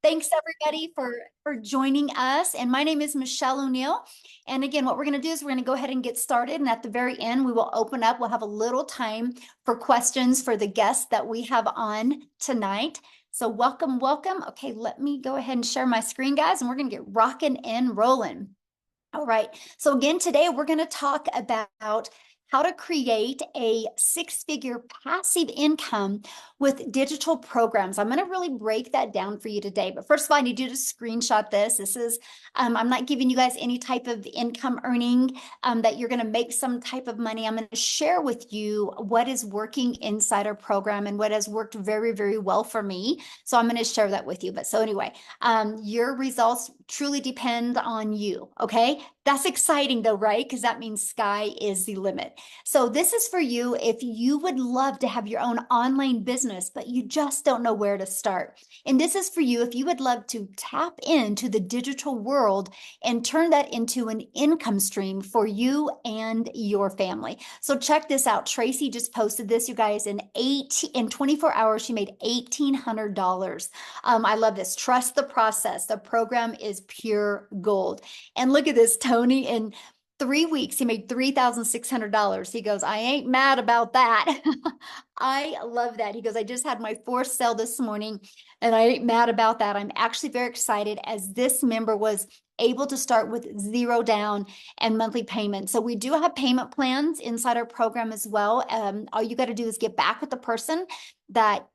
thanks everybody for joining us. And my name is Michelle O'Neill. And again, what we're going to do is we're going to go ahead and get started. And at the very end, we will open up. We'll have a little time for questions for the guests that we have on tonight. So welcome, welcome. Okay, let me go ahead and share my screen, guys, and we're going to get rocking and rolling. All right. So again, today we're going to talk about how to create a six-figure passive income with digital programs. I'm going to really break that down for you today. But first of all, I need you to screenshot this. This is, I'm not giving you guys any type of income earning that you're going to make some type of money. I'm going to share with you what is working inside our program and what has worked very, very well for me. So I'm going to share that with you. But so anyway, your results truly depend on you. Okay. That's exciting though, right? Because that means sky is the limit. So this is for you if you would love to have your own online business, but you just don't know where to start. And this is for you if you would love to tap into the digital world and turn that into an income stream for you and your family. So check this out. Tracy just posted this, you guys, in 24 hours, she made $1,800. I love this. Trust the process. The program is pure gold. And look at this, Tony, in 3 weeks, he made $3,600. He goes, I ain't mad about that. I love that. He goes, I just had my fourth sale this morning and I ain't mad about that. I'm actually very excited as this member was able to start with zero down and monthly payments. So we do have payment plans inside our program as well. All you got to do is get back with the person that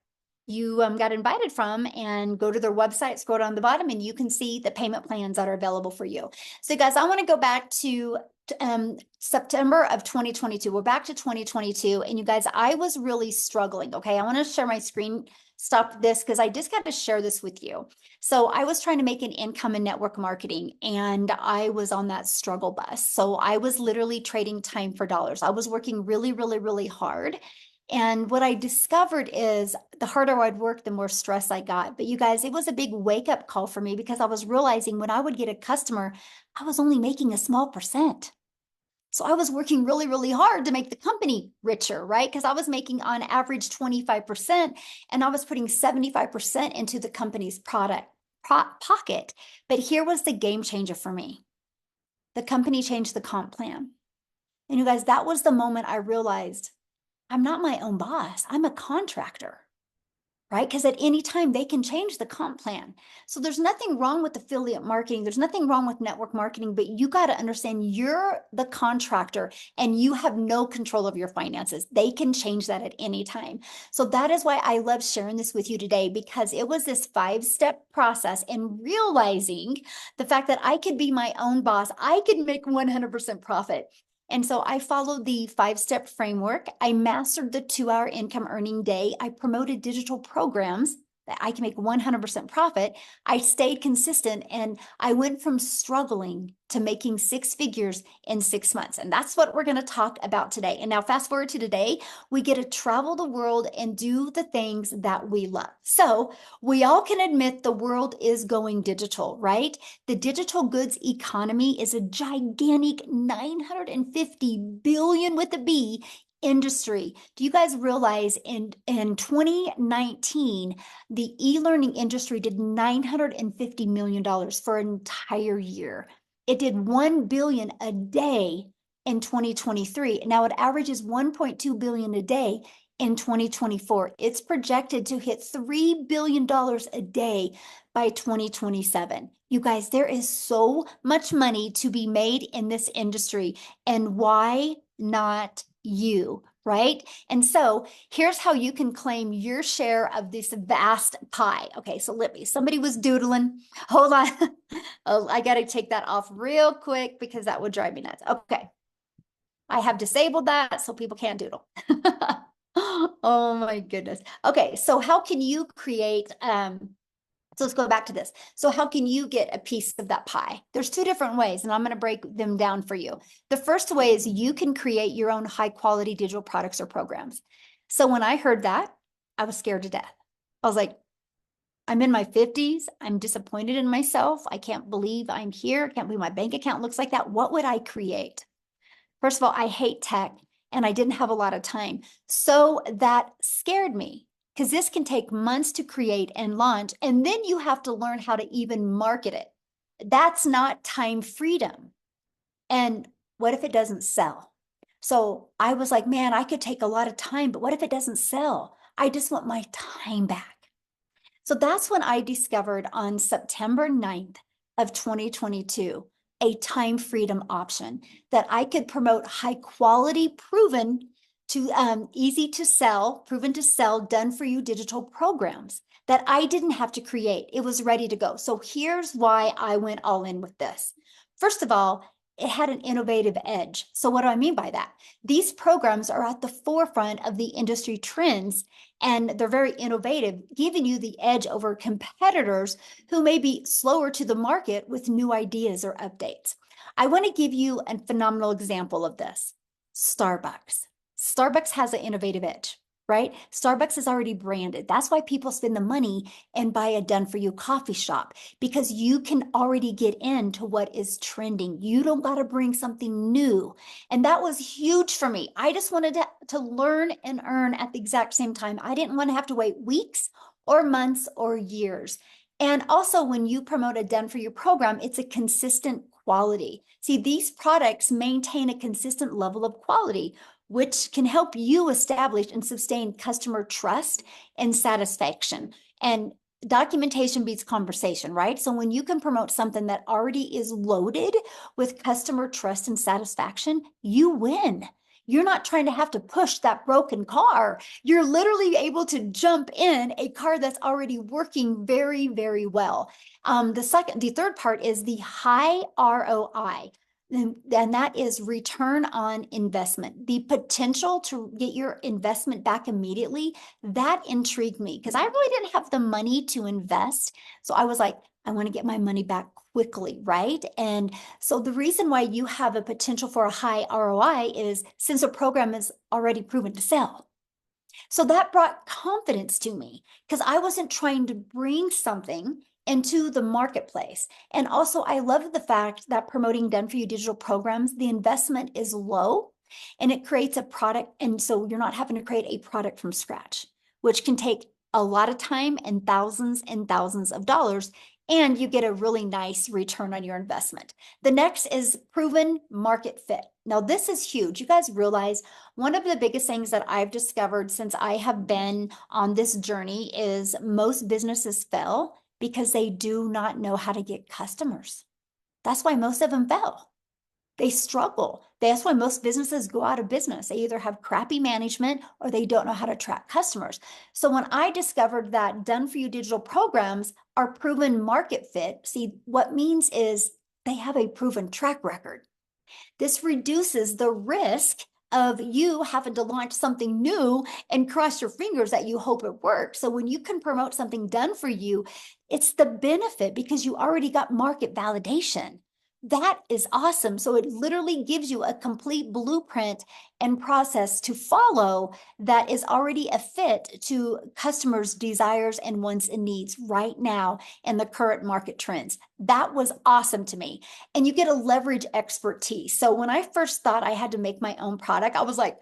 you got invited from and go to their website, scroll down the bottom, and you can see the payment plans that are available for you. So guys, I want to go back to September of 2022. We're back to 2022. And you guys, I was really struggling. Okay. I want to share my screen, stop this because I just got to share this with you. So I was trying to make an income in network marketing and I was on that struggle bus. So I was literally trading time for dollars. I was working really, really, really hard. And what I discovered is the harder I'd work, the more stress I got. But you guys, it was a big wake up call for me because I was realizing when I would get a customer, I was only making a small percent. So I was working really, really hard to make the company richer, right? Because I was making on average 25% and I was putting 75% into the company's pocket. But here was the game changer for me. The company changed the comp plan. And you guys, that was the moment I realized I'm not my own boss. I'm a contractor, right? Because at any time they can change the comp plan. So there's nothing wrong with affiliate marketing. There's nothing wrong with network marketing, but you got to understand you're the contractor and you have no control of your finances. They can change that at any time. So that is why I love sharing this with you today, because it was this 5-step process and realizing the fact that I could be my own boss. I could make 100% profit. And so I followed the 5-step framework. I mastered the 2-hour income earning day. I promoted digital programs that I can make 100% profit. I stayed consistent and I went from struggling to making 6 figures in 6 months. And that's what we're going to talk about today. And now fast forward to today, we get to travel the world and do the things that we love. So we all can admit the world is going digital, right? The digital goods economy is a gigantic 950 billion with a B industry. Do you guys realize in 2019, the e-learning industry did $950 million for an entire year. It did 1 billion a day in 2023. Now it averages 1.2 billion a day in 2024. It's projected to hit $3 billion a day by 2027. You guys, there is so much money to be made in this industry. And why not you, right? And so here's how you can claim your share of this vast pie. Okay, so let me, somebody was doodling. Hold on. Oh, I got to take that off real quick because that would drive me nuts. Okay. I have disabled that so people can't doodle. Oh my goodness. Okay, so how can you create so let's go back to this. So how can you get a piece of that pie? There's 2 different ways, and I'm going to break them down for you. The first way is you can create your own high quality digital products or programs. So when I heard that, I was scared to death. I was like, I'm in my 50s. I'm disappointed in myself. I can't believe I'm here. I can't believe my bank account looks like that. What would I create? First of all, I hate tech and I didn't have a lot of time. So that scared me. because this can take months to create and launch, and then you have to learn how to even market it. That's not time freedom. And what if it doesn't sell? So I was like, man, I could take a lot of time, but what if it doesn't sell? I just want my time back. So that's when I discovered on September 9th of 2022, a time freedom option that I could promote high quality, proven to easy to sell, proven to sell, done for you digital programs that I didn't have to create. It was ready to go. So here's why I went all in with this. First of all, it had an innovative edge. So what do I mean by that? These programs are at the forefront of the industry trends, and they're very innovative, giving you the edge over competitors who may be slower to the market with new ideas or updates. I want to give you a phenomenal example of this. Starbucks. Starbucks has an innovative edge, right? Starbucks is already branded. That's why people spend the money and buy a done for you coffee shop, because you can already get into what is trending. You don't got to bring something new. And that was huge for me. I just wanted to learn and earn at the exact same time. I didn't want to have to wait weeks or months or years. And also, when you promote a done for you program, it's a consistent quality. See, these products maintain a consistent level of quality, which can help you establish and sustain customer trust and satisfaction. And documentation beats conversation, right? So when you can promote something that already is loaded with customer trust and satisfaction, you win. You're not trying to have to push that broken car. You're literally able to jump in a car that's already working very, very well. The third part is the high ROI. And that is return on investment. The potential to get your investment back immediately, that intrigued me because I really didn't have the money to invest. So I was like, I want to get my money back quickly, right? And so the reason why you have a potential for a high ROI is since a program is already proven to sell. So that brought confidence to me because I wasn't trying to bring something into the marketplace. And also, I love the fact that promoting done for you digital programs, the investment is low and it creates a product. And so you're not having to create a product from scratch, which can take a lot of time and thousands of dollars. And you get a really nice return on your investment. The next is proven market fit. Now, this is huge. You guys realize one of the biggest things that I've discovered since I have been on this journey is most businesses fail because they do not know how to get customers. That's why most of them fail. They struggle. That's why most businesses go out of business. They either have crappy management or they don't know how to attract customers. So when I discovered that done for you digital programs are proven market fit, see, what means is they have a proven track record. This reduces the risk of you having to launch something new and cross your fingers that you hope it works. So when you can promote something done for you, it's the benefit because you already got market validation. That is awesome. So it literally gives you a complete blueprint and process to follow that is already a fit to customers' desires and wants and needs right now in the current market trends. That was awesome to me. And you get a leverage expertise. So when I first thought I had to make my own product, I was like,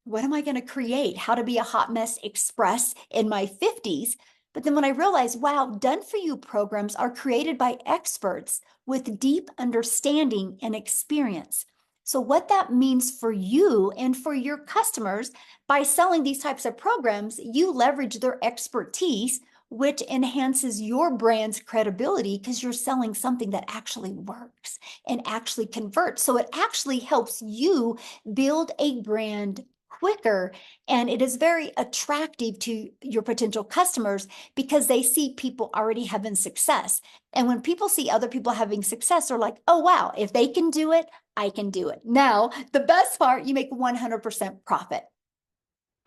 what am I going to create? How to be a hot mess express in my 50s. But then when I realized, wow, done for you programs are created by experts with deep understanding and experience. So what that means for you and for your customers, by selling these types of programs, you leverage their expertise, which enhances your brand's credibility because you're selling something that actually works and actually converts. So it actually helps you build a brand quicker, and it is very attractive to your potential customers because they see people already having success. And when people see other people having success, they're like, oh, wow, if they can do it, I can do it. Now, the best part, you make 100% profit.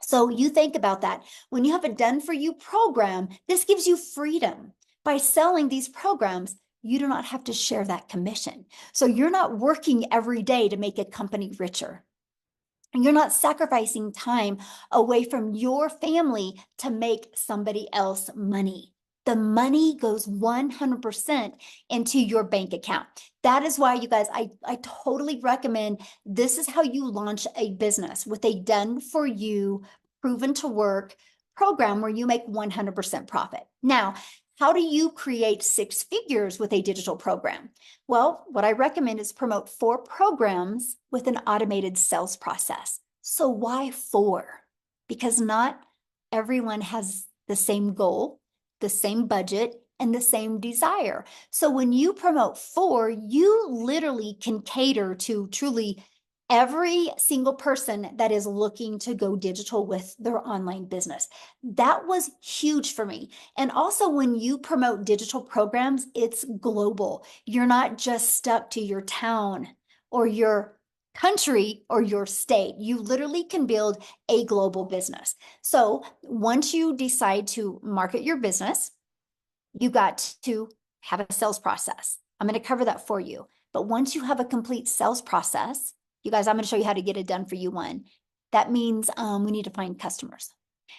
So you think about that. When you have a done for you program, this gives you freedom. By selling these programs, you do not have to share that commission. So you're not working every day to make a company richer. And you're not sacrificing time away from your family to make somebody else money. The money goes 100% into your bank account. That is why, you guys, I totally recommend this is how you launch a business with a done for you, proven to work program where you make 100% profit. Now, how do you create 6 figures with a digital program? Well, what I recommend is promote 4 programs with an automated sales process. So why 4? Because not everyone has the same goal, the same budget, and the same desire. So when you promote 4, you literally can cater to truly every single person that is looking to go digital with their online business. That was huge for me. And also when you promote digital programs, it's global. You're not just stuck to your town or your country or your state. You literally can build a global business. So once you decide to market your business, you got to have a sales process. I'm going to cover that for you. But once you have a complete sales process, you guys, I'm going to show you how to get it done for you one. That means we need to find customers.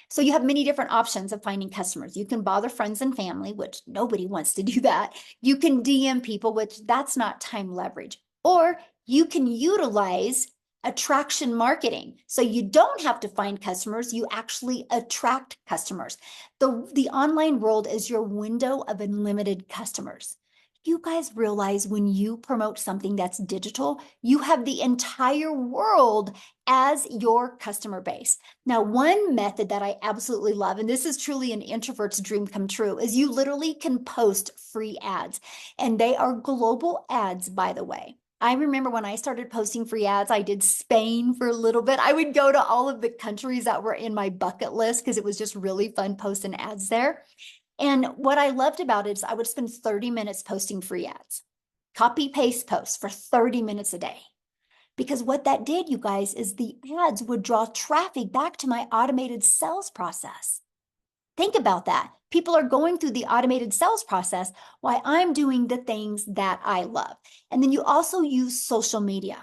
So you have many different options of finding customers. You can bother friends and family, which nobody wants to do that. You can DM people, which that's not time leverage. Or you can utilize attraction marketing. So you don't have to find customers, you actually attract customers. The online world is your window of unlimited customers. You guys realize when you promote something that's digital, you have the entire world as your customer base. Now, one method that I absolutely love, and this is truly an introvert's dream come true, is you literally can post free ads. And they are global ads, by the way. I remember when I started posting free ads, I did Spain for a little bit. I would go to all of the countries that were in my bucket list because it was just really fun posting ads there. And what I loved about it is I would spend 30 minutes posting free ads, copy paste posts for 30 minutes a day. Because what that did, you guys, is the ads would draw traffic back to my automated sales process. Think about that. People are going through the automated sales process while I'm doing the things that I love. And then you also use social media.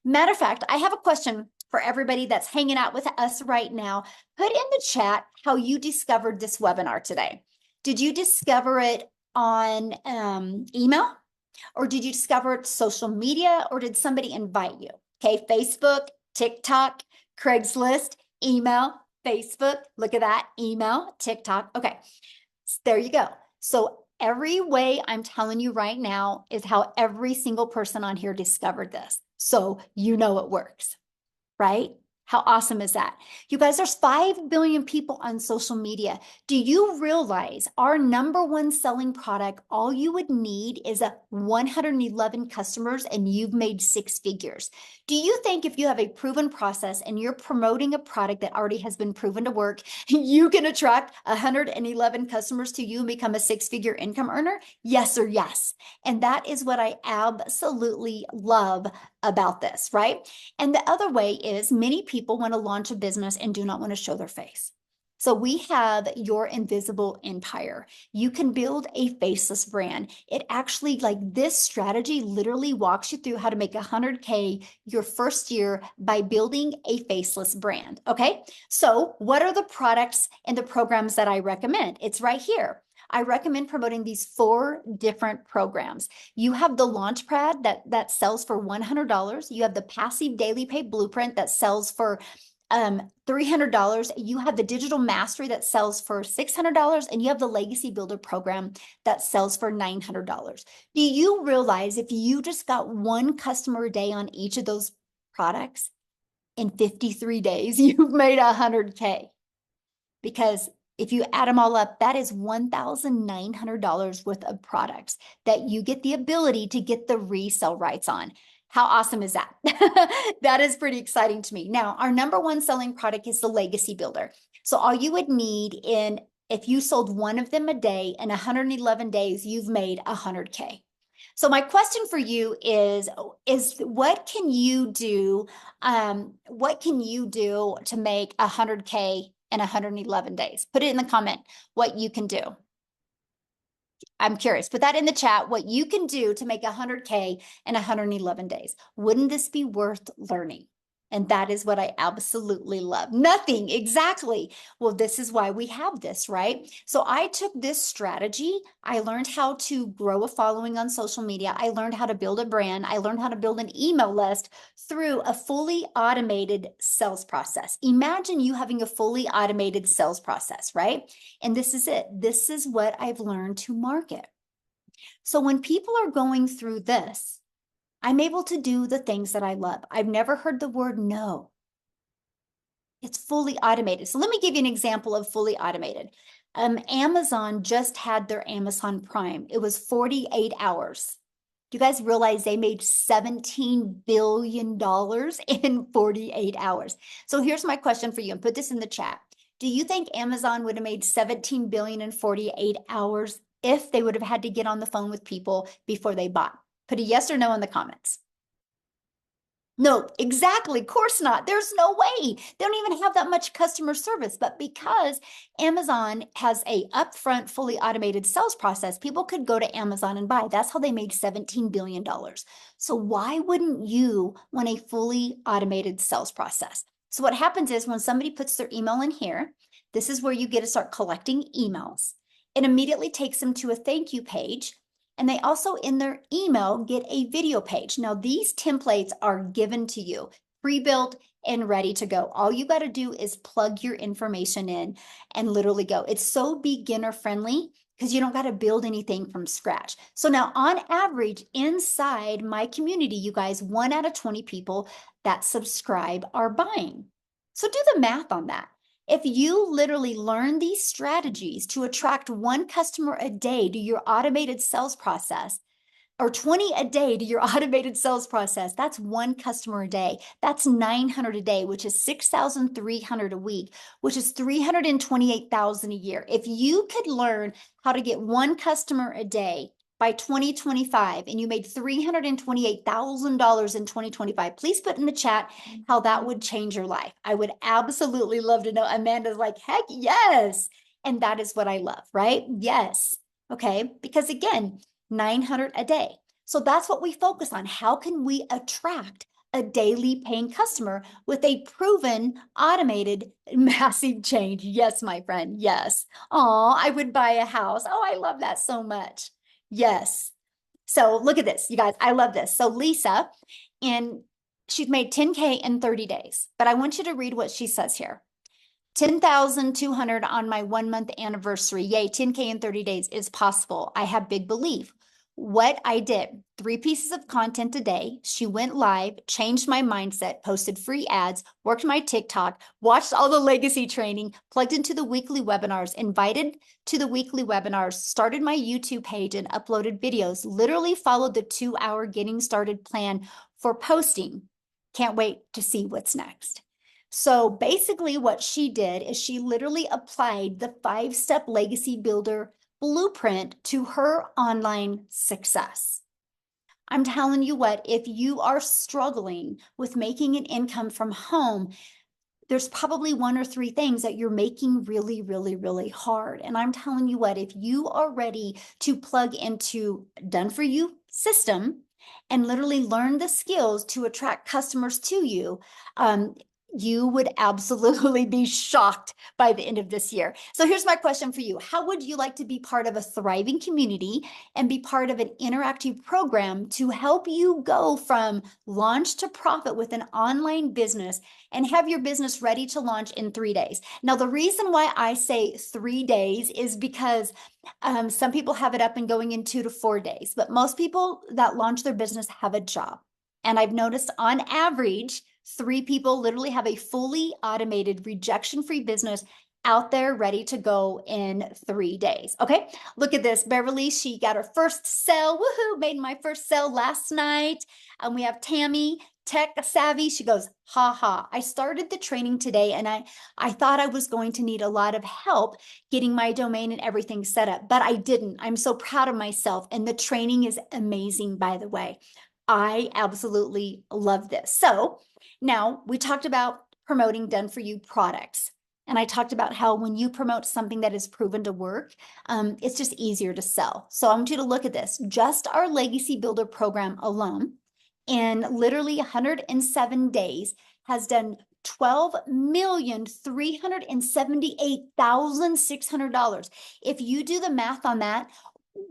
Matter of fact, I have a question for everybody that's hanging out with us right now. Put in the chat how you discovered this webinar today. Did you discover it on email? Or did you discover it social media? Or did somebody invite you? Okay, Facebook, TikTok, Craigslist, email, Facebook, look at that, email, TikTok. Okay, there you go. So every way I'm telling you right now is how every single person on here discovered this. So you know it works, right? How awesome is that? You guys, there's 5 billion people on social media. Do you realize our #1 selling product, all you would need is 111 customers and you've made 6 figures. Do you think if you have a proven process and you're promoting a product that already has been proven to work, you can attract 111 customers to you and become a 6-figure income earner? Yes or yes. And that is what I absolutely love about this, right? And the other way is many people want to launch a business and do not want to show their face. So we have your invisible empire. You can build a faceless brand. It actually, like this strategy literally walks you through how to make 100K your first year by building a faceless brand. Okay. So what are the products and the programs that I recommend? It's right here. I recommend promoting these 4 different programs. You have the Launchpad that sells for $100. You have the Passive Daily Pay Blueprint that sells for $300. You have the Digital Mastery that sells for $600, and you have the Legacy Builder program that sells for $900. Do you realize if you just got 1 customer a day on each of those products, in 53 days, you've made 100K? Because if you add them all up, that is $1,900 worth of products that you get the ability to get the resale rights on. How awesome is that? That is pretty exciting to me. Now, our #1 selling product is the Legacy Builder. So all you would need if you sold 1 of them a day in 111 days, you've made 100K. So my question for you is what can you do? What can you do to make 100K in 111 days? Put it in the comment what you can do. I'm curious. Put that in the chat, what you can do to make 100K in 111 days. Wouldn't this be worth learning? And that is what I absolutely love. Nothing, exactly. Well, this is why we have this, right? So I took this strategy. I learned how to grow a following on social media. I learned how to build a brand. I learned how to build an email list through a fully automated sales process. Imagine you having a fully automated sales process, right? And this is it. This is what I've learned to market. So when people are going through this, I'm able to do the things that I love. I've never heard the word no. It's fully automated. So let me give you an example of fully automated. Amazon just had their Amazon Prime. It was 48 hours. Do you guys realize they made $17 billion in 48 hours? So here's my question for you, and put this in the chat. Do you think Amazon would have made 17 billion in 48 hours if they would have had to get on the phone with people before they bought? Put a yes or no in the comments. No, exactly. Of course not. There's no way. They don't even have that much customer service. But because Amazon has a upfront, fully automated sales process, people could go to Amazon and buy. That's how they made $17 billion. So why wouldn't you want a fully automated sales process? So what happens is when somebody puts their email in here, this is where you get to start collecting emails. It immediately takes them to a thank you page. And they also in their email get a video page. Now these templates are given to you, pre-built and ready to go. All you got to do is plug your information in and literally go. It's so beginner friendly because you don't got to build anything from scratch. So now on average inside my community, you guys, 1 out of 20 people that subscribe are buying. So do the math on that. If you literally learn these strategies to attract 1 customer a day to your automated sales process, or 20 a day to your automated sales process, that's 1 customer a day. That's 900 a day, which is 6,300 a week, which is 328,000 a year. If you could learn how to get 1 customer a day by 2025 and you made $328,000 in 2025, please put in the chat how that would change your life. I would absolutely love to know. Amanda's like, heck yes. And that is what I love, right? Yes. Okay. Because again, 900 a day. So that's what we focus on. How can we attract a daily paying customer with a proven automated massive change? Yes, my friend. Yes. Oh, I would buy a house. Oh, I love that so much. Yes. So look at this, you guys. I love this. So Lisa, and she's made 10K in 30 days, but I want you to read what she says here. 10,200 on my 1-month anniversary. Yay, 10K in 30 days is possible. I have big belief. What I did, 3 pieces of content a day. She went live, changed my mindset, posted free ads, worked my TikTok, watched all the legacy training, plugged into the weekly webinars, invited to the weekly webinars, started my YouTube page and uploaded videos, literally followed the 2-hour getting started plan for posting. Can't wait to see what's next. So basically what she did is she literally applied the 5-step legacy builder blueprint to her online success. I'm telling you what, if you are struggling with making an income from home, there's probably 1 or 3 things that you're making really, really, really hard. And I'm telling you what, if you are ready to plug into done for you system and literally learn the skills to attract customers to you, you would absolutely be shocked by the end of this year. So here's my question for you. How would you like to be part of a thriving community and be part of an interactive program to help you go from launch to profit with an online business and have your business ready to launch in 3 days? Now, the reason why I say 3 days is because some people have it up and going in 2 to 4 days, but most people that launch their business have a job. And I've noticed on average, 3 people literally have a fully automated rejection-free business out there ready to go in 3 days. Okay, look at this. Beverly, she got her first sale. Woohoo, made my first sale last night. And we have Tammy, tech savvy. She goes, ha ha. I started the training today and I thought I was going to need a lot of help getting my domain and everything set up, but I didn't. I'm so proud of myself. And the training is amazing, by the way. I absolutely love this. So now we talked about promoting done for you products. And I talked about how when you promote something that is proven to work, it's just easier to sell. So I want you to look at this. Just our Legacy Builder program alone, in literally 107 days, has done $12,378,600. If you do the math on that,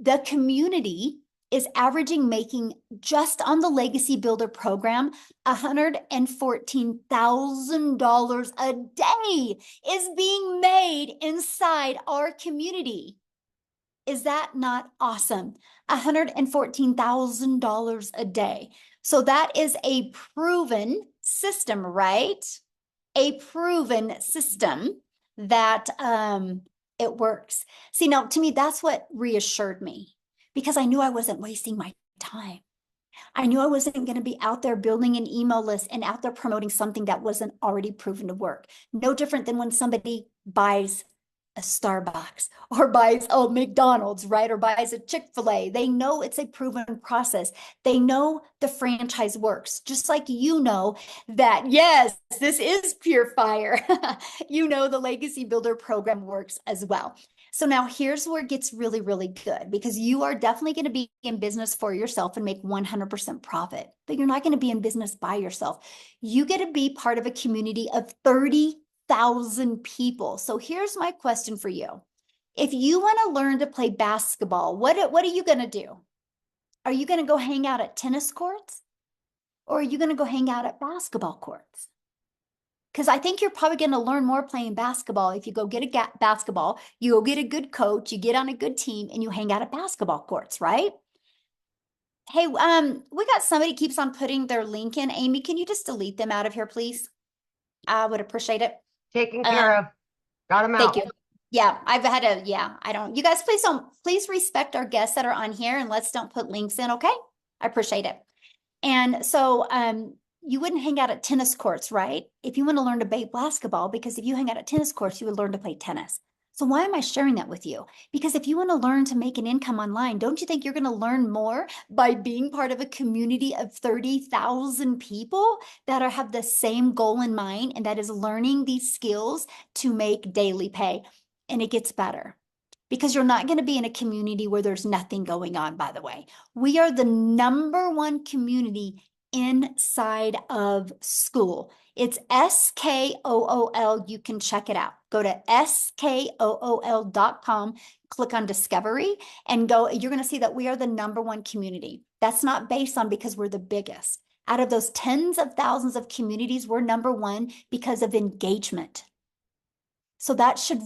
the community is averaging making just on the Legacy Builder program $114,000 a day is being made inside our community. Is that not awesome? $114,000 a day. So that is a proven system, right? A proven system that it works. See, now to me, that's what reassured me, because I knew I wasn't wasting my time. I knew I wasn't going to be out there building an email list and out there promoting something that wasn't already proven to work. No different than when somebody buys a Starbucks or buys a McDonald's, right? Or buys a Chick-fil-A. They know it's a proven process. They know the franchise works, just like you know that, yes, this is pure fire. You know the Legacy Builder program works as well. So now here's where it gets really, really good, because you are definitely going to be in business for yourself and make 100% profit, but you're not going to be in business by yourself. You get to be part of a community of 30,000 people. So here's my question for you. If you want to learn to play basketball, what are you going to do? Are you going to go hang out at tennis courts, or are you going to go hang out at basketball courts? Because I think you're probably going to learn more playing basketball if you go get a basketball, you go get a good coach, you get on a good team, and you hang out at basketball courts, right? Hey, we got somebody keeps on putting their link in. Amy, can you just delete them out of here, please? I would appreciate it. Taken care of. Got them out. Thank you. Yeah, I've had a, yeah, I don't, you guys, please respect our guests that are on here, and let's don't put links in, okay? I appreciate it. And so, you wouldn't hang out at tennis courts, right? If you want to learn to play basketball, because if you hang out at tennis courts, you would learn to play tennis. So why am I sharing that with you? Because if you want to learn to make an income online, don't you think you're going to learn more by being part of a community of 30,000 people that have the same goal in mind, and that is learning these skills to make daily pay? And it gets better, because you're not going to be in a community where there's nothing going on, by the way. We are the #1 community inside of school. It's SKOOL. You can check it out. Go to SKOOL.com, click on Discovery, and go. You're going to see that we are the #1 community. That's not based on because we're the biggest. Out of those tens of thousands of communities, we're #1 because of engagement. So that should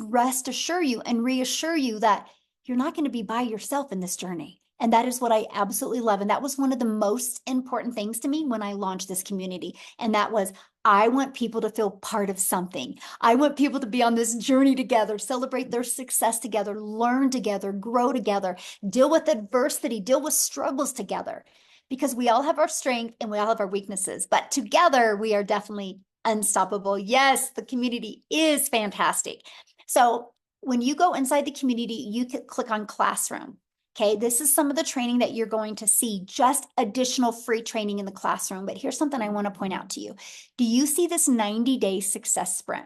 assure you and reassure you that you're not going to be by yourself in this journey. And that is what I absolutely love. And that was one of the most important things to me when I launched this community. And that was, I want people to feel part of something. I want people to be on this journey together, celebrate their success together, learn together, grow together, deal with adversity, deal with struggles together. Because we all have our strength and we all have our weaknesses, but together we are definitely unstoppable. Yes, the community is fantastic. So when you go inside the community, you can click on Classroom. Okay, this is some of the training that you're going to see, just additional free training in the classroom. But here's something I want to point out to you. Do you see this 90-day success sprint?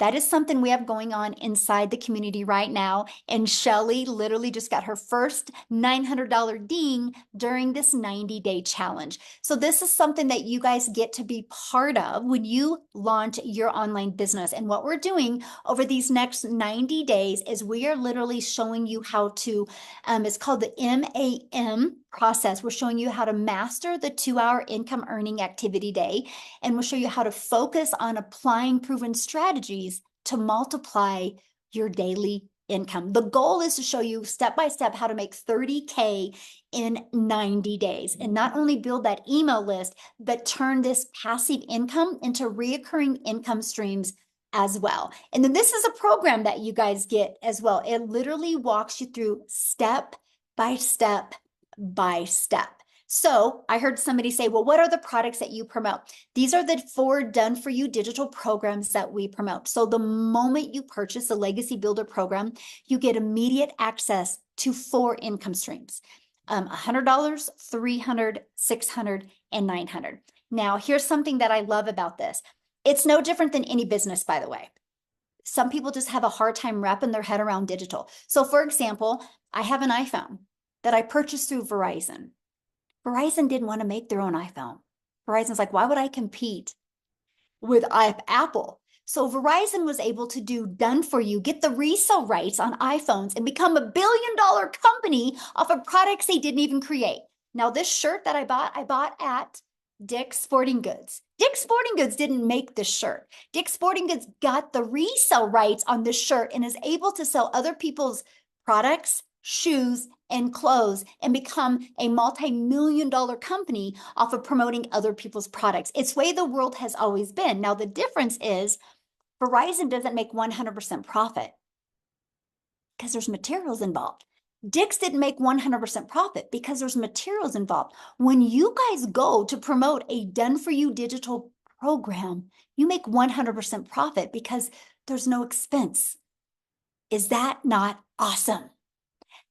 That is something we have going on inside the community right now. And Shelly literally just got her first $900 ding during this 90-day challenge. So this is something that you guys get to be part of when you launch your online business. And what we're doing over these next 90 days is we are literally showing you how to, it's called the MAM process. We're showing you how to master the 2-hour income earning activity day. And we'll show you how to focus on applying proven strategies to multiply your daily income. The goal is to show you step by step how to make 30K in 90 days, and not only build that email list, but turn this passive income into reoccurring income streams as well. And then this is a program that you guys get as well. It literally walks you through step by step by step. So I heard somebody say, well, what are the products that you promote? These are the 4 done for you digital programs that we promote. So the moment you purchase a Legacy Builder program, you get immediate access to 4 income streams, $100, $300, $600, and $900. Now, here's something that I love about this. It's no different than any business, by the way. Some people just have a hard time wrapping their head around digital. So for example, I have an iPhone that I purchased through Verizon. Verizon didn't want to make their own iPhone. Verizon's like, why would I compete with Apple. So Verizon was able to do done for you, get the resale rights on iPhones and become $1 billion company off of products they didn't even create. Now, this shirt that I bought at Dick's Sporting Goods. Dick's Sporting Goods didn't make this shirt. Dick's Sporting Goods got the resale rights on this shirt and is able to sell other people's products, shoes, and clothes and become a multi-million-dollar company off of promoting other people's products. It's the way the world has always been. Now, the difference is Verizon doesn't make 100% profit because there's materials involved. Dick's didn't make 100% profit because there's materials involved. When you guys go to promote a done-for-you digital program, you make 100% profit because there's no expense. Is that not awesome?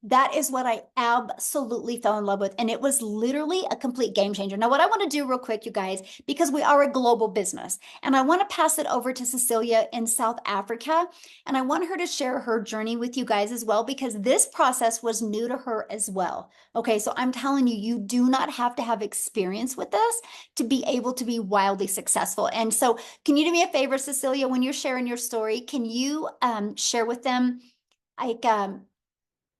That is what I absolutely fell in love with. And it was literally a complete game changer. Now, what I want to do real quick, you guys, because we are a global business, and I want to pass it over to Cecilia in South Africa. And I want her to share her journey with you guys as well, because this process was new to her as well. Okay, so I'm telling you, you do not have to have experience with this to be able to be wildly successful. And so can you do me a favor, Cecilia, when you're sharing your story, can you share with them like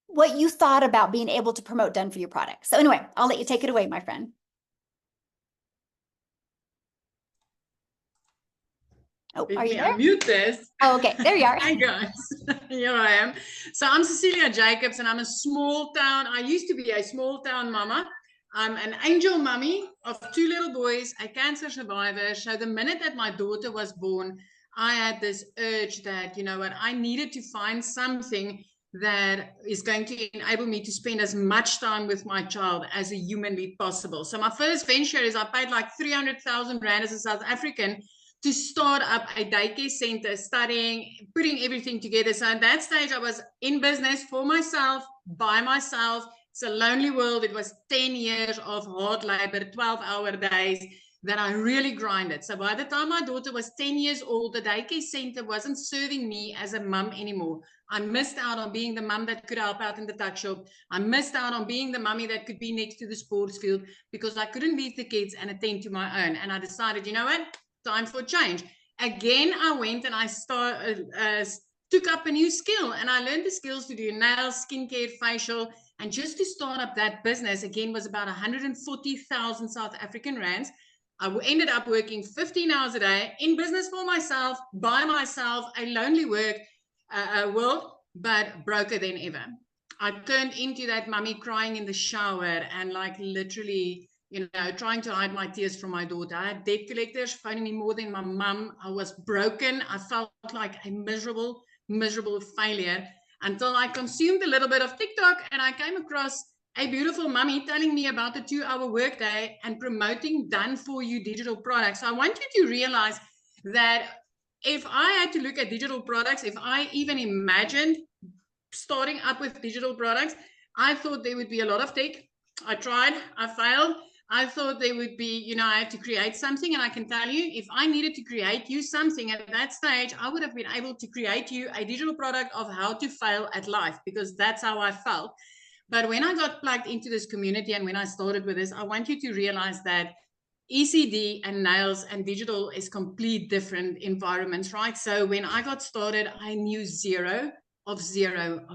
what you thought about being able to promote done for you products? So anyway, I'll let you take it away, my friend. Oh, are you there? Unmute this. Oh, okay, there you are. Hi guys, here I am. So I'm Cecilia Jacobs and I'm a small town, I used to be a small town mama. I'm an angel mummy of 2 little boys, a cancer survivor. So the minute that my daughter was born, I had this urge that, you know what, I needed to find something that is going to enable me to spend as much time with my child as a humanly possible. So my first venture is I paid like 300,000 Rand as a South African to start up a daycare center, studying, putting everything together. So at that stage, I was in business for myself, by myself. It's a lonely world. It was 10 years of hard labor, 12-hour days that I really grinded. So by the time my daughter was 10 years old, the daycare center wasn't serving me as a mum anymore. I missed out on being the mum that could help out in the tuck shop. I missed out on being the mummy that could be next to the sports field because I couldn't leave the kids and attend to my own. And I decided, you know what? Time for change. Again, I went and I took up a new skill and I learned the skills to do nails, skincare, facial, and just to start up that business again was about 140,000 South African rands. I ended up working 15 hours a day in business for myself, by myself, a lonely world, but broker than ever. I turned into that mummy crying in the shower and like literally, you know, trying to hide my tears from my daughter. I had debt collectors phoning me more than my mum. I was broken. I felt like a miserable failure until I consumed a little bit of TikTok and I came across a beautiful mummy telling me about the 2-hour workday and promoting done for you digital products. So I want you to realize that if I had to look at digital products, if I even imagined starting up with digital products, I thought there would be a lot of tech. I tried, I failed. I thought there would be, you know, I had to create something. And I can tell you, if I needed to create you something at that stage, I would have been able to create you a digital product of how to fail at life, because that's how I felt. But when I got plugged into this community and when I started with this, I want you to realize that ECD and nails and digital is complete different environments, right? So when I got started, I knew zero of zero.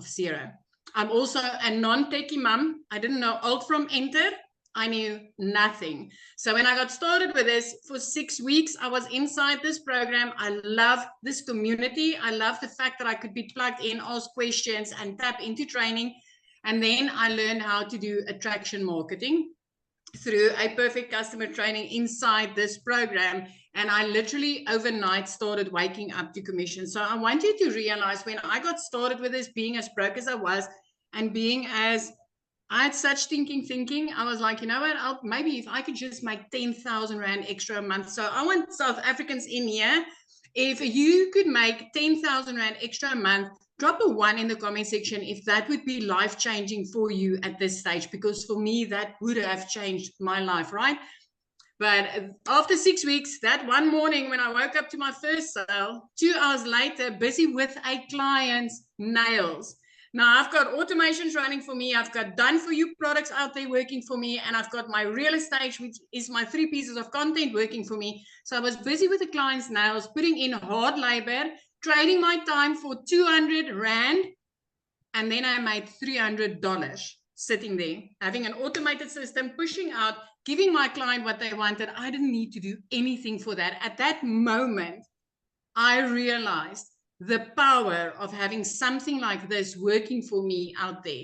I'm also a non-techie mom. I didn't know alt from enter. I knew nothing. So when I got started with this, for 6 weeks, I was inside this program. I love this community. I love the fact that I could be plugged in, ask questions, and tap into training. And then I learned how to do attraction marketing through a perfect customer training inside this program. And I literally overnight started waking up to commission. So I want you to realize when I got started with this, being as broke as I was, and being as I had such thinking, I was like, you know what, maybe if I could just make 10,000 Rand extra a month. So I want South Africans in here. If you could make 10,000 Rand extra a month, drop a 1 in the comment section if that would be life-changing for you at this stage, because for me, that would have changed my life, right? But after 6 weeks, that one morning when I woke up to my first sale, 2 hours later, busy with a client's nails. Now I've got automations running for me. I've got done for you products out there working for me. And I've got my real estate, which is my 3 pieces of content working for me. So I was busy with the client's nails, putting in hard labor, trading my time for 200 Rand. And then I made $300 sitting there, having an automated system, pushing out, giving my client what they wanted. I didn't need to do anything for that. At that moment, I realized the power of having something like this working for me out there.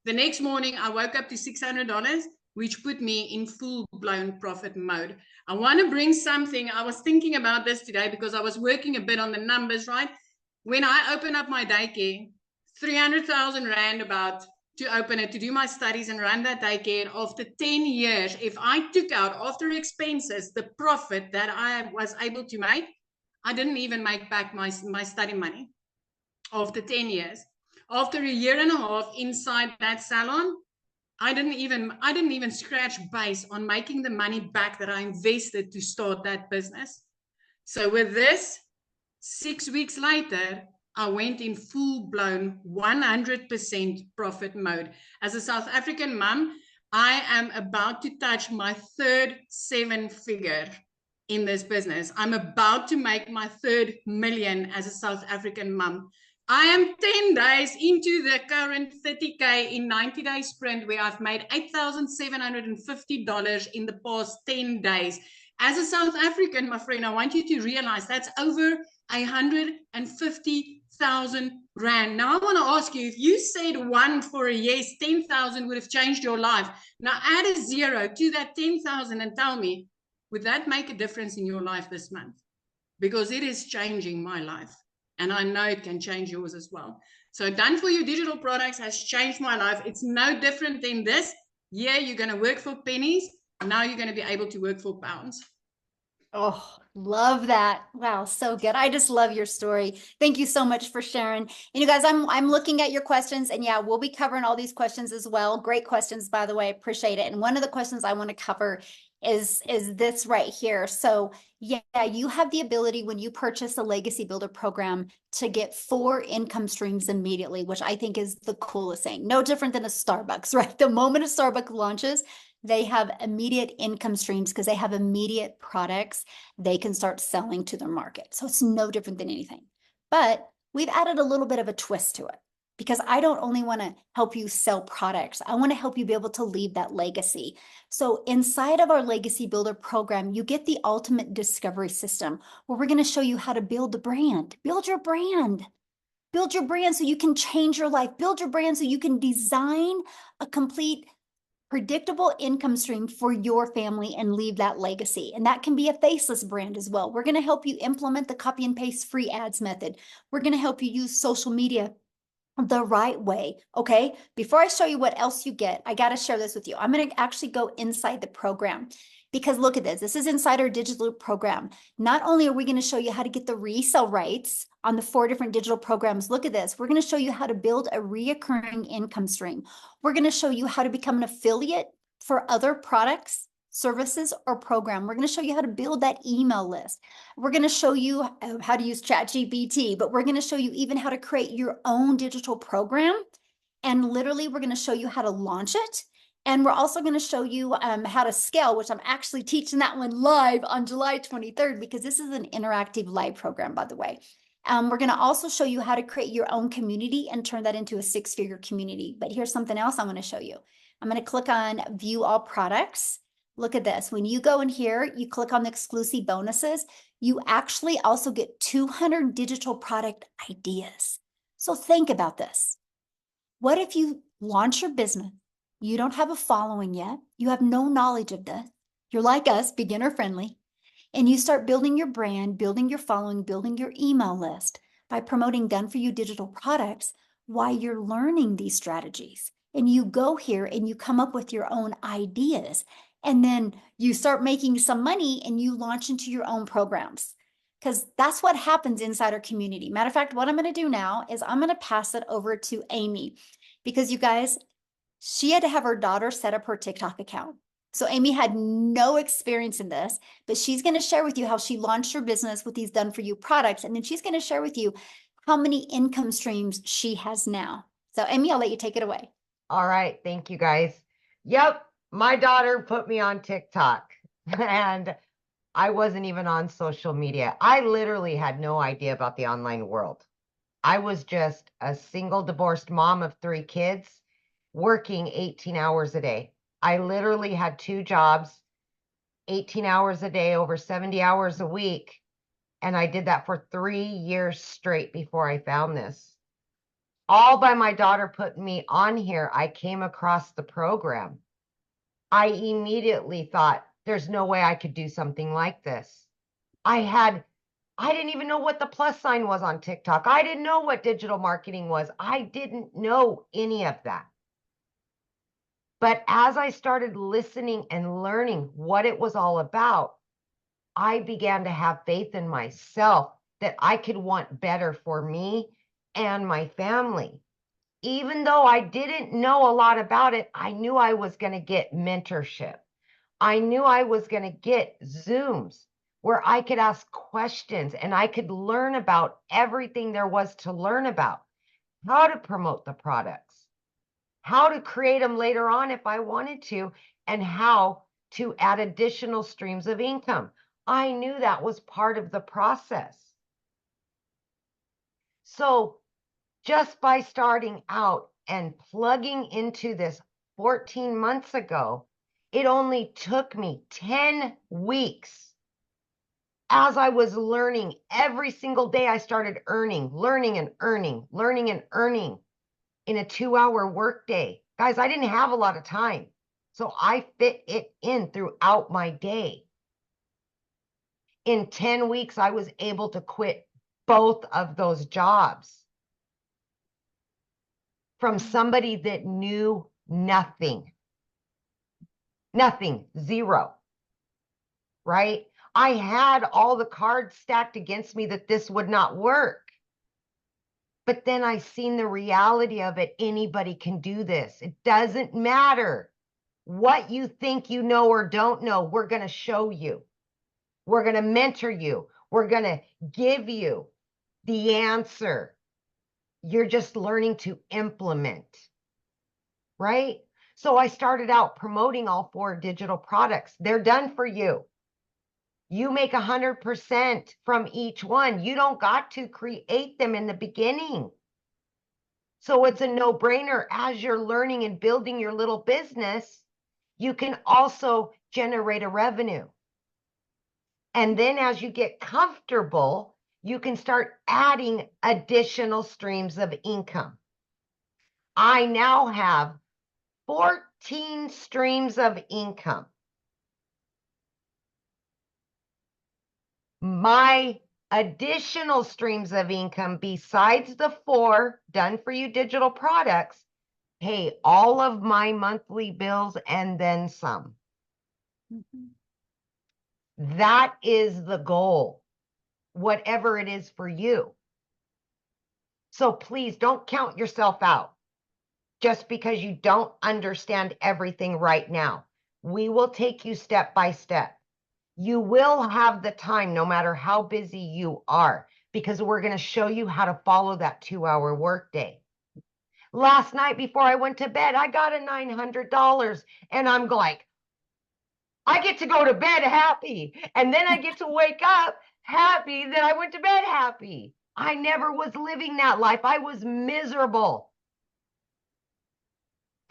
The next morning, I woke up to $600, which put me in full-blown profit mode. I want to bring something. I was thinking about this today because I was working a bit on the numbers, right? When I open up my daycare, 300,000 Rand about to open it, to do my studies and run that daycare. After 10 years, if I took out after expenses, the profit that I was able to make, I didn't even make back my study money after 10 years. After a year and a half inside that salon, I didn't even scratch base on making the money back that I invested to start that business. So with this, 6 weeks later, I went in full-blown 100% profit mode. As a South African mom, I am about to touch my third 7-figure in this business. I'm about to make my 3rd million as a South African mom. I am 10 days into the current 30K in 90-day sprint where I've made $8,750 in the past 10 days. As a South African, my friend, I want you to realize that's over 150,000 Rand. Now I want to ask you, if you said 1 for a yes, 10,000 would have changed your life. Now add a 0 to that 10,000 and tell me, would that make a difference in your life this month? Because it is changing my life. And I know it can change yours as well. So done for you digital products has changed my life. It's no different than this. Yeah, you're going to work for pennies. Now you're going to be able to work for pounds. Oh, love that. Wow, so good. I just love your story. Thank you so much for sharing. And you guys, I'm looking at your questions, and yeah, we'll be covering all these questions as well. Great questions, by the way. Appreciate it. And one of the questions I want to cover is this right here. So yeah, you have the ability when you purchase a Legacy Builder program to get 4 income streams immediately, which I think is the coolest thing. No different than a Starbucks, right? The moment a Starbucks launches, they have immediate income streams because they have immediate products they can start selling to their market. So it's no different than anything. But we've added a little bit of a twist to it because I don't only want to help you sell products. I want to help you be able to leave that legacy. So inside of our Legacy Builder program, you get the ultimate discovery system where we're going to show you how to build a brand, build your brand. Build your brand so you can change your life. Build your brand so you can design a complete predictable income stream for your family and leave that legacy. And that can be a faceless brand as well. We're going to help you implement the copy and paste free ads method. We're going to help you use social media the right way. Okay. Before I show you what else you get, I got to share this with you. I'm going to actually go inside the program because look at this. This is inside our digital program. Not only are we going to show you how to get the resale rights on the 4 different digital programs, look at this. We're going to show you how to build a reoccurring income stream. We're going to show you how to become an affiliate for other products, services, or program. We're going to show you how to build that email list. We're going to show you how to use ChatGPT, but we're going to show you even how to create your own digital program. And literally, we're going to show you how to launch it. And we're also going to show you how to scale, which I'm actually teaching that one live on July 23rd, because this is an interactive live program, by the way. We're going to also show you how to create your own community and turn that into a 6-figure community. But here's something else I'm going to show you. I'm going to click on View All Products. Look at this. When you go in here, you click on the exclusive bonuses, you actually also get 200 digital product ideas. So think about this. What if you launch your business? You don't have a following yet. You have no knowledge of this. You're like us, beginner friendly. And you start building your brand, building your following, building your email list by promoting done-for-you digital products while you're learning these strategies. And you go here and you come up with your own ideas. And then you start making some money and you launch into your own programs. Because that's what happens inside our community. Matter of fact, what I'm going to do now is I'm going to pass it over to Amy. Because you guys, she had to have her daughter set up her TikTok account. So Amy had no experience in this, but she's going to share with you how she launched her business with these done-for-you products. And then she's going to share with you how many income streams she has now. So Amy, I'll let you take it away. All right. Thank you, guys. Yep. My daughter put me on TikTok and I wasn't even on social media. I literally had no idea about the online world. I was just a single divorced mom of 3 kids working 18 hours a day. I literally had 2 jobs, 18 hours a day, over 70 hours a week. And I did that for 3 years straight before I found this. All by my daughter putting me on here, I came across the program. I immediately thought, there's no way I could do something like this. I didn't even know what the plus sign was on TikTok. I didn't know what digital marketing was. I didn't know any of that. But as I started listening and learning what it was all about, I began to have faith in myself that I could want better for me and my family. Even though I didn't know a lot about it, I knew I was going to get mentorship. I knew I was going to get Zooms where I could ask questions and I could learn about everything there was to learn about. How to promote the products, how to create them later on if I wanted to, and how to add additional streams of income. I knew that was part of the process. So just by starting out and plugging into this 14 months ago, it only took me 10 weeks. As I was learning every single day, I started learning and earning in a 2-hour workday. Guys, I didn't have a lot of time, so I fit it in throughout my day. In 10 weeks, I was able to quit both of those jobs from somebody that knew nothing, zero, right? I had all the cards stacked against me that this would not work. But then I seen the reality of it. Anybody can do this. It doesn't matter what you think you know or don't know. We're going to show you. We're going to mentor you. We're going to give you the answer. You're just learning to implement, right? So I started out promoting all 4 digital products. They're done for you. You make 100% from each one. You don't got to create them in the beginning. So it's a no-brainer. As you're learning and building your little business, you can also generate a revenue. And then as you get comfortable, you can start adding additional streams of income. I now have 14 streams of income. My additional streams of income besides the 4 done for you digital products pay all of my monthly bills and then some. That is the goal, whatever it is for you. So please don't count yourself out just because you don't understand everything right now. We will take you step by step. You will have the time no matter how busy you are, because we're going to show you how to follow that 2-hour workday. Last night before I went to bed, I got a $900 and I'm like, I get to go to bed happy. And then I get to wake up happy that I went to bed happy. I never was living that life. I was miserable.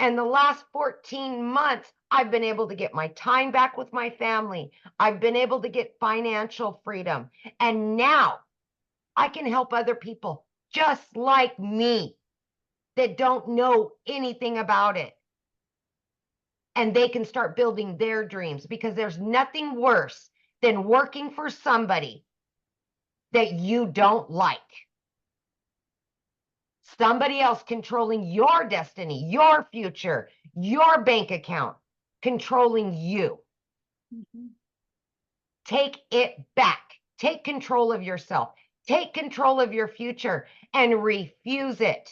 And the last 14 months, I've been able to get my time back with my family. I've been able to get financial freedom. And now I can help other people just like me that don't know anything about it. And they can start building their dreams, because there's nothing worse than working for somebody that you don't like. Somebody else controlling your destiny, your future, your bank account, controlling you. Take it back. Take control of yourself. Take control of your future and refuse it,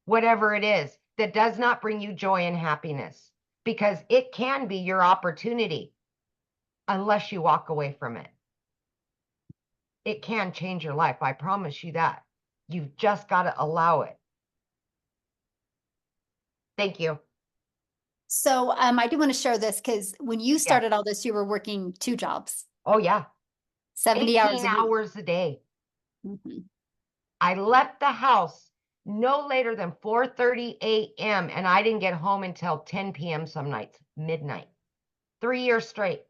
whatever it is that does not bring you joy and happiness, because it can be your opportunity unless you walk away from it. It can change your life. I promise you that. You've just got to allow it. Thank you. So I do want to share this because when you started all this, you were working 2 jobs, Oh, yeah. 70 hours 18 a week. hours a day. Mhm. I left the house no later than 4:30 a.m. and I didn't get home until 10 p.m. some nights, midnight. 3 years straight.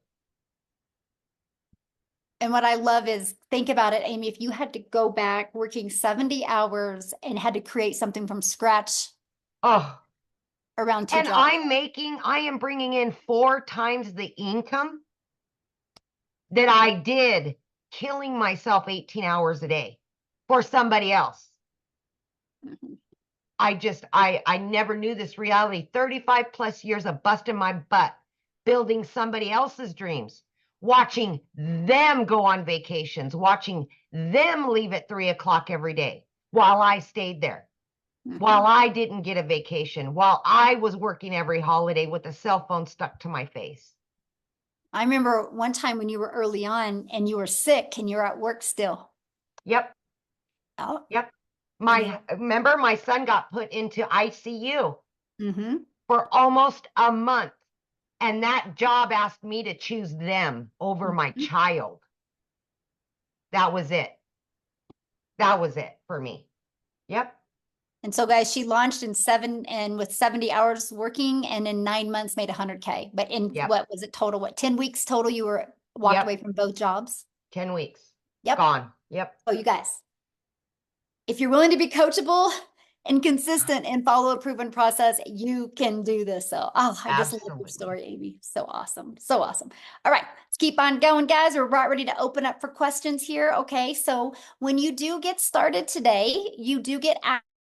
And what I love is, think about it, Amy, if you had to go back working 70 hours and had to create something from scratch Oh, around 2 and jobs. I am bringing in 4 times the income that I did killing myself 18 hours a day for somebody else. Mhm. I never knew this reality. 35 plus years of busting my butt, building somebody else's dreams, watching them go on vacations, watching them leave at 3 o'clock every day while I stayed there, while I didn't get a vacation, while I was working every holiday with a cell phone stuck to my face. I remember one time when you were early on and you were sick and you're at work still. Yep. Oh. Yep. And Remember, my son got put into ICU mm-hmm. for almost a month. And that job asked me to choose them over my child. That was it. That was it for me. Yep. And so, guys, she launched with 70 hours working, and in 9 months made 100K. But in what was it total? 10 weeks total? You were walked away from both jobs? 10 weeks. Yep. Gone. Yep. So you guys, if you're willing to be coachable and consistent and follow a proven process, you can do this. So, I just love your story, Amy. So awesome. So awesome. All right, let's keep on going, guys. We're about ready to open up for questions here. Okay, so when you do get started today, you do get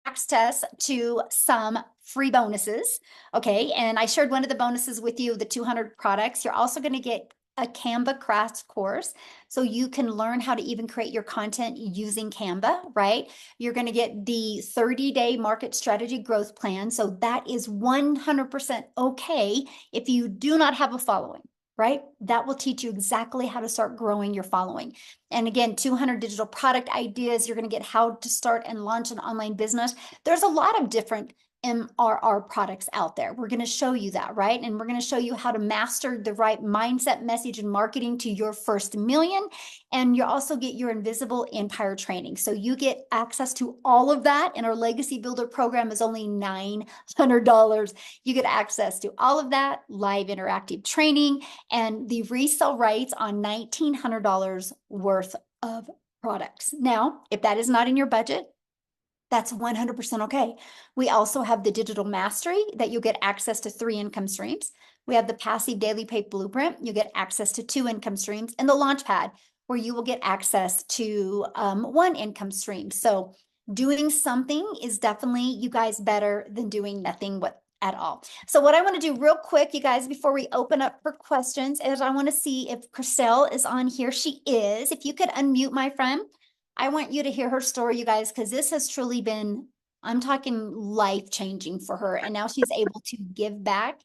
access to some free bonuses. Okay, and I shared one of the bonuses with you, the 200 products. You're also going to get a Canva crash course, so you can learn how to even create your content using Canva, right? You're going to get the 30-day market strategy growth plan. So that is 100% okay if you do not have a following, right? That will teach you exactly how to start growing your following. And again, 200 digital product ideas. You're going to get how to start and launch an online business. There's a lot of different MRR products out there. We're going to show you that, right? And we're going to show you how to master the right mindset, message, and marketing to your first million. And you also get your invisible empire training. So you get access to all of that. And our legacy builder program is only $900. You get access to all of that, live interactive training, and the resale rights on $1,900 worth of products. Now, if that is not in your budget, that's 100% okay. We also have the digital mastery that you'll get access to 3 income streams. We have the passive daily pay blueprint. You get access to 2 income streams, and the launch pad where you will get access to 1 income stream. So doing something is definitely, you guys, better than doing nothing at all. So what I want to do real quick, you guys, before we open up for questions, is I want to see if Chriselle is on here. She is. If you could unmute, my friend. I want you to hear her story, you guys, because this has truly been, I'm talking life-changing for her. And now she's able to give back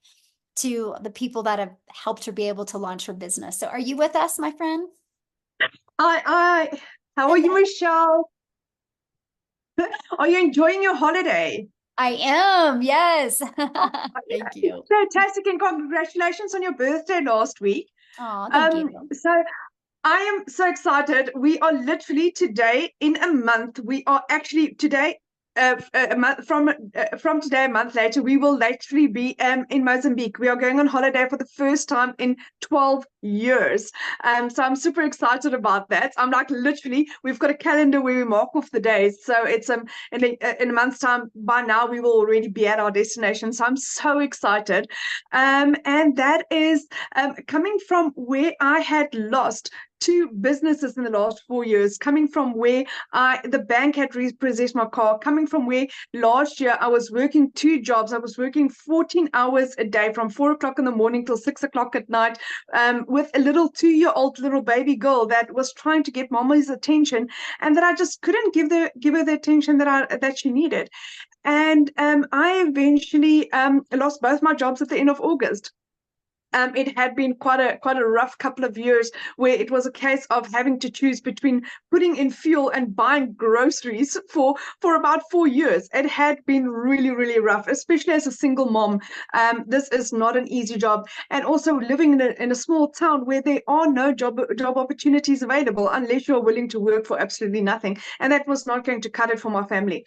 to the people that have helped her be able to launch her business. So are you with us, my friend? How are you, Michelle? Are you enjoying your holiday? I am, yes. Thank you. Fantastic, and congratulations on your birthday last week. Oh, thank you. So I am so excited. We are literally today in a month. We are actually today, a month from today, a month later, we will literally be in Mozambique. We are going on holiday for the first time in 12 years. So I'm super excited about that. I'm like, literally, we've got a calendar where we mark off the days. So it's in a month's time. By now, we will already be at our destination. So I'm so excited. And that is coming from where I had lost 2 businesses in the last 4 years, coming from where the bank had repossessed my car, coming from where last year I was working 2 jobs. I was working 14 hours a day from 4 o'clock in the morning till 6 o'clock at night, with a little 2-year-old little baby girl that was trying to get mommy's attention, and that I just couldn't give her the attention that she needed. And I eventually lost both my jobs at the end of August. it had been quite a rough couple of years where it was a case of having to choose between putting in fuel and buying groceries for about 4 years. It had been really, really rough, especially as a single mom. This is not an easy job, and also living in a small town where there are no job opportunities available unless you're willing to work for absolutely nothing, and that was not going to cut it for my family.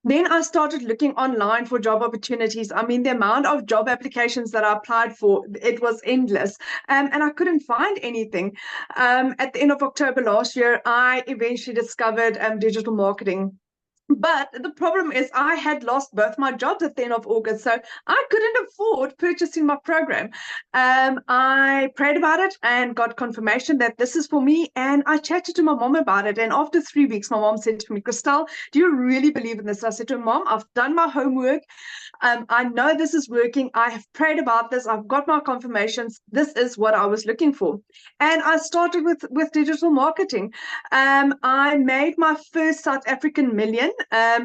Then I started looking online for job opportunities. I mean, the amount of job applications that I applied for, it was endless. And I couldn't find anything. At the end of October last year, I eventually discovered digital marketing. But the problem is I had lost both my jobs at the end of August, so I couldn't afford purchasing my program. I prayed about it and got confirmation that this is for me, and I chatted to my mom about it. And after 3 weeks, my mom said to me, Christelle, do you really believe in this? I said to her, Mom, I've done my homework. I know this is working. I have prayed about this. I've got my confirmations. This is what I was looking for. And I started with digital marketing. I made my first South African million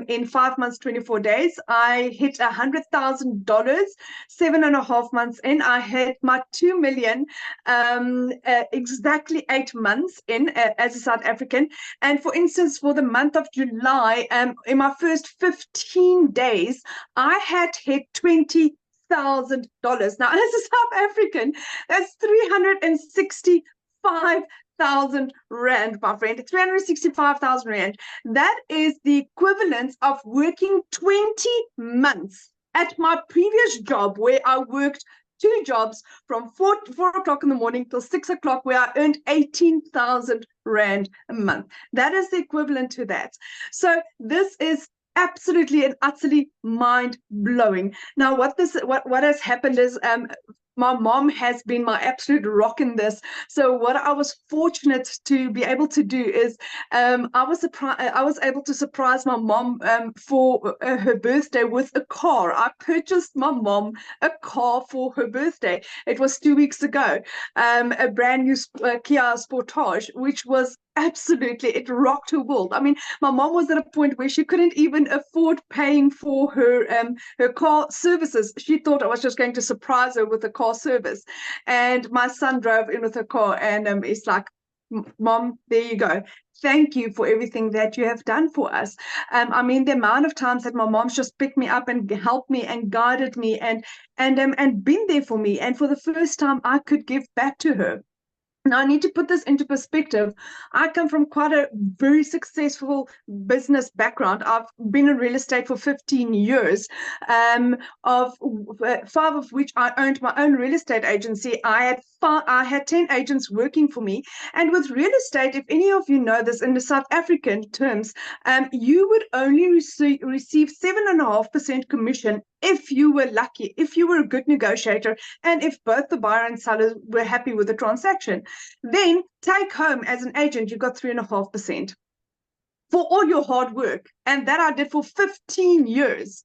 in 5 months, 24 days. I hit $100,000, 7.5 months in. I hit my 2 million exactly 8 months in as a South African. And for instance, for the month of July, in my first 15 days, I had hit $20,000. Now, as a South African, that's 365,000 rand, my friend. 365,000 rand. That is the equivalent of working 20 months at my previous job, where I worked 2 jobs from 4 o'clock in the morning till 6 o'clock, where I earned 18,000 rand a month. That is the equivalent to that. So this is absolutely and utterly mind-blowing. Now, what has happened is my mom has been my absolute rock in this. So what I was fortunate to be able to do is I was able to surprise my mom for her birthday with a car. I purchased my mom a car for her birthday. It was 2 weeks ago, a brand new Kia Sportage, which was absolutely, it rocked her world. I mean, my mom was at a point where she couldn't even afford paying for her car services. She thought I was just going to surprise her with a car service. And my son drove in with her car, and it's like, Mom, there you go. Thank you for everything that you have done for us. I mean, the amount of times that my mom's just picked me up and helped me and guided me and been there for me. And for the first time, I could give back to her. Now, I need to put this into perspective. I come from quite a very successful business background. I've been in real estate for 15 years, of 5 of which I owned my own real estate agency. I had 10 agents working for me. And with real estate, if any of you know this in the South African terms, you would only receive 7.5% commission if you were lucky, if you were a good negotiator, and if both the buyer and seller were happy with the transaction. Then take home as an agent, you got 3.5% for all your hard work. And that I did for 15 years.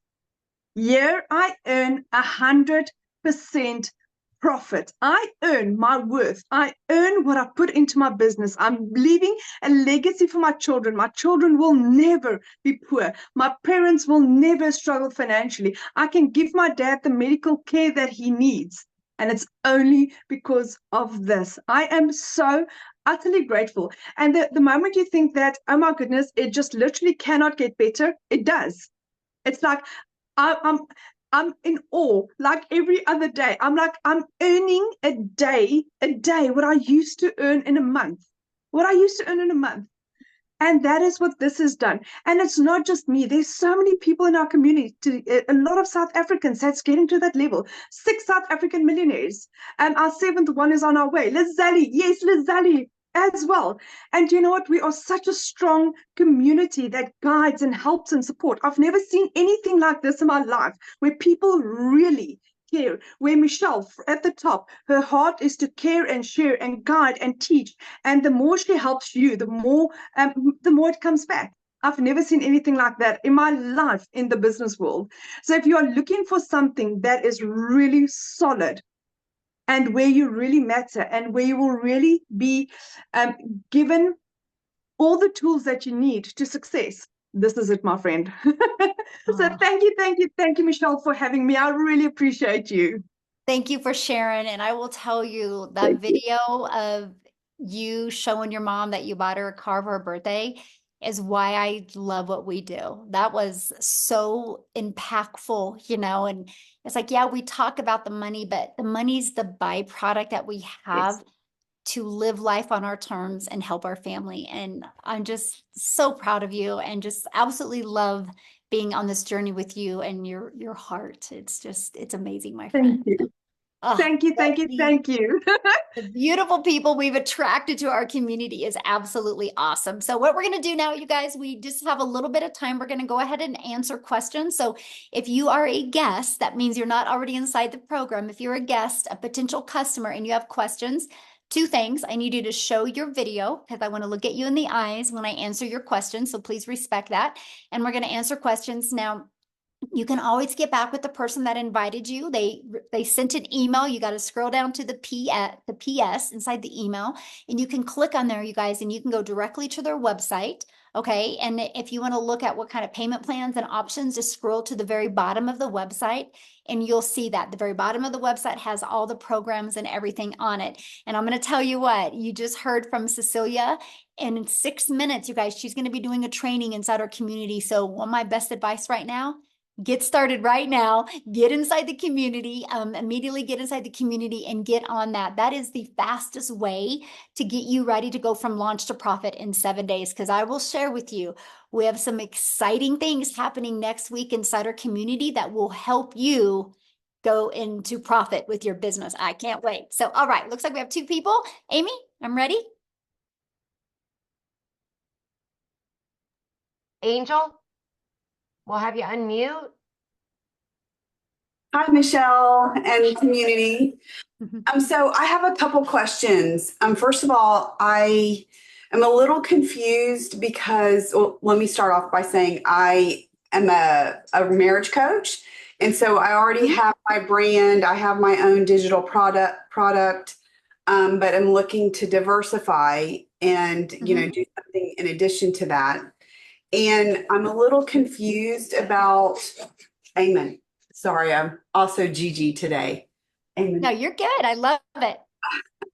Here I earn 100% profit. I earn my worth. I earn what I put into my business. I'm leaving a legacy for my children. My children will never be poor. My parents will never struggle financially. I can give my dad the medical care that he needs. And it's only because of this. I am so utterly grateful. And the moment you think that, oh my goodness, it just literally cannot get better, it does. It's like, I'm in awe. Like every other day, I'm earning a day what I used to earn in a month. And that is what this has done. And it's not just me. There's so many people in our community, a lot of South Africans that's getting to that level. 6 South African millionaires. And our 7th one is on our way. Lizali, yes, Lizali as well. And you know what? We are such a strong community that guides and helps and support. I've never seen anything like this in my life, where people really care, where Michelle at the top, her heart is to care and share and guide and teach. And the more she helps you, the more it comes back. I've never seen anything like that in my life in the business world. So if you are looking for something that is really solid, and where you really matter, and where you will really be given all the tools that you need to success, this is it, my friend. So thank you, Michelle, for having me. I really appreciate you. Thank you for sharing. And I will tell you that Thank you. video of you showing your mom that you bought her a car for her birthday is why I love what we do. That was so impactful, and it's like, yeah, we talk about the money, but the money's the byproduct that we have Yes. to live life on our terms and help our family. And I'm just so proud of you and just absolutely love being on this journey with you and your heart. It's amazing, my Thank friend. you. Oh, Thank you. Thank you. Thank you. the beautiful people we've attracted to our community is absolutely awesome. So what we're going to do now, you guys, we just have a little bit of time. We're going to go ahead and answer questions. So if you are a guest, that means you're not already inside the program. If you're a guest, a potential customer, and you have questions, two things. I need you to show your video because I want to look at you in the eyes when I answer your questions. So please respect that. And we're going to answer questions now. You can always get back with the person that invited you. They sent an email. You got to scroll down to the PS inside the email, and you can click on there, you guys, and you can go directly to their website. Okay. And if you want to look at what kind of payment plans and options, just scroll to the very bottom of the website and you'll see that the very bottom of the website has all the programs and everything on it. And I'm going to tell you what, you just heard from Cecilia. And in 6 minutes, you guys, she's going to be doing a training inside our community. So one of my best advice right now, get started right now, get inside the community, immediately get inside the community and get on that. That is the fastest way to get you ready to go from launch to profit in 7 days. Because I will share with you, we have some exciting things happening next week inside our community that will help you go into profit with your business. I can't wait. So, all right, looks like we have 2 people. Amy, I'm ready. Angel, we'll have you unmute. Hi, Michelle and community. So I have a couple questions. First of all, I am a little confused because, well, let me start off by saying I am a marriage coach. And so I already have my brand. I have my own digital product, but I'm looking to diversify and, do something in addition to that. And I'm a little confused about, amen. Sorry, I'm also Gigi today. Amen. No, you're good. I love it.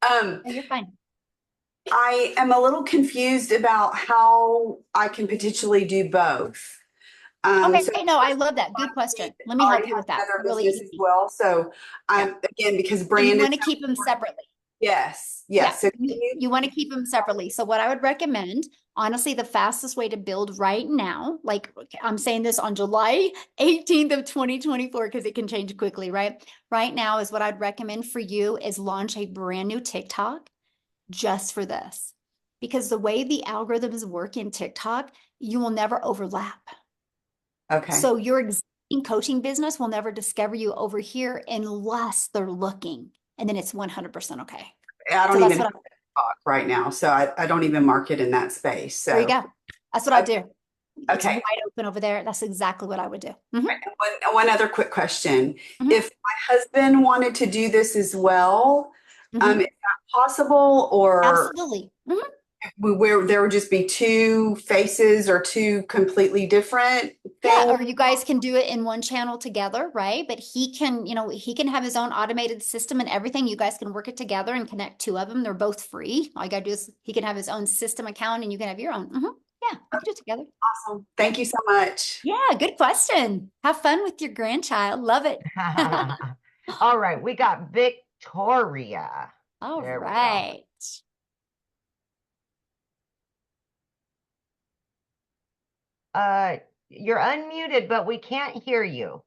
No, you're fine. I am a little confused about how I can potentially do both. Okay, So no, I love that. Good question. Let me I help already you have with that. another Really business as easy. well. So I'm again because And brand you is want to keep them separately. yes. Yeah, So you want to keep them separately. So what I would recommend, honestly, the fastest way to build right now, like I'm saying this on July 18th of 2024, because it can change quickly, right? Right now is what I'd recommend for you is launch a brand new TikTok just for this. Because the way the algorithms work in TikTok, you will never overlap. okay. So your existing coaching business will never discover you over here unless they're looking. And then it's 100% okay. I don't So even have TikTok right now. So I don't even market in that space. So there you go. That's what I do. It's okay. wide open over there. That's exactly what I would do. Mhm. One other quick question. Mhm. If my husband wanted to do this as well, Mhm. is that possible or Absolutely. Mhm. where there would just be 2 faces or 2 completely different Yeah, things? or you guys can do it in one channel together, right? But he can, he can have his own automated system and everything. You guys can work it together and connect 2 of them. They're both free. All you gotta do is he can have his own system account and you can have your own. Yeah, you can do it together. Awesome. Thank you so much. Yeah, good question. Have fun with your grandchild. Love it. All right, we got Victoria. All There we go. right. You're unmuted, but we can't hear you.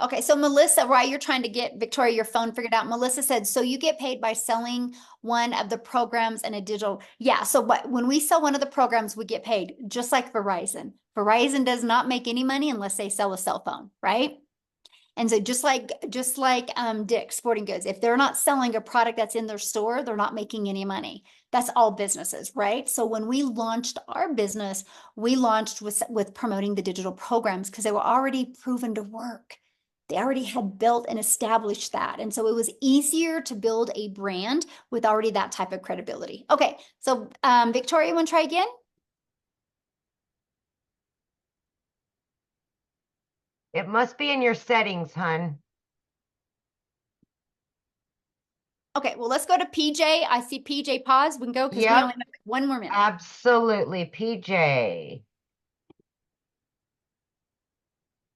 Okay, so Melissa, while you're trying to get Victoria your phone figured out, Melissa said, so you get paid by selling one of the programs in a digital. Yeah, so when we sell one of the programs, we get paid just like Verizon. Verizon does not make any money unless they sell a cell phone, right? And so just like Dick's Sporting Goods, if they're not selling a product that's in their store, they're not making any money. That's all businesses, right? So when we launched our business, we launched with promoting the digital programs because they were already proven to work. They already had built and established that. And so it was easier to build a brand with already that type of credibility. Okay, so Victoria, you want to try again? It must be in your settings, hun. Okay, well, let's go to PJ. I see PJ pause. We can go because we Yep. only have 1 more minute. Absolutely. PJ.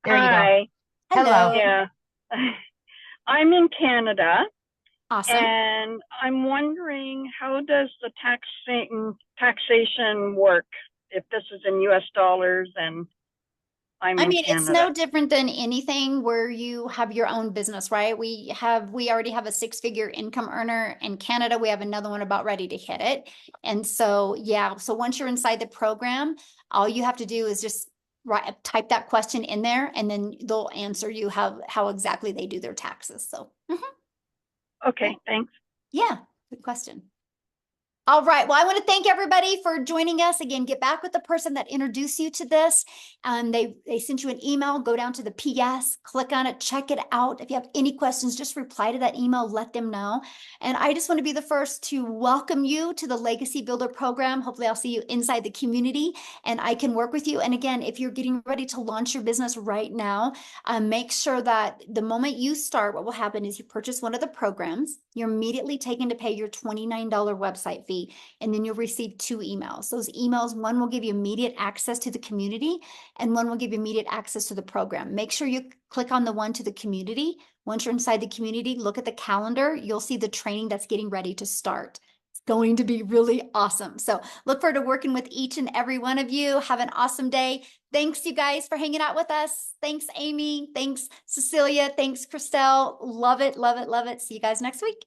There you go. Hi. Hello. Yeah. I'm in Canada Awesome. and I'm wondering, how does the taxation work if this is in US dollars and I'm I in mean, it's Canada? no different than anything where you have your own business, right? We already have a 6-figure income earner in Canada. We have another one about ready to hit it. And so, yeah, so once you're inside the program, all you have to do is just type that question in there, and then they'll answer you how exactly they do their taxes. So, Okay, thanks. yeah, good question. All right. Well, I want to thank everybody for joining us. Again, get back with the person that introduced you to this. They sent you an email. Go down to the PS, click on it, check it out. If you have any questions, just reply to that email, let them know. And I just want to be the first to welcome you to the Legacy Builder program. Hopefully I'll see you inside the community and I can work with you. And again, if you're getting ready to launch your business right now, make sure that the moment you start, what will happen is you purchase one of the programs, you're immediately taken to pay your $29 website fee. And then you'll receive 2 emails. Those emails, one will give you immediate access to the community and one will give you immediate access to the program. Make sure you click on the one to the community. Once you're inside the community, look at the calendar. You'll see the training that's getting ready to start. It's going to be really awesome. So look forward to working with each and every one of you. Have an awesome day. Thanks, you guys, for hanging out with us. Thanks, Amy. Thanks, Cecilia. Thanks, Christelle. Love it, love it, love it. See you guys next week.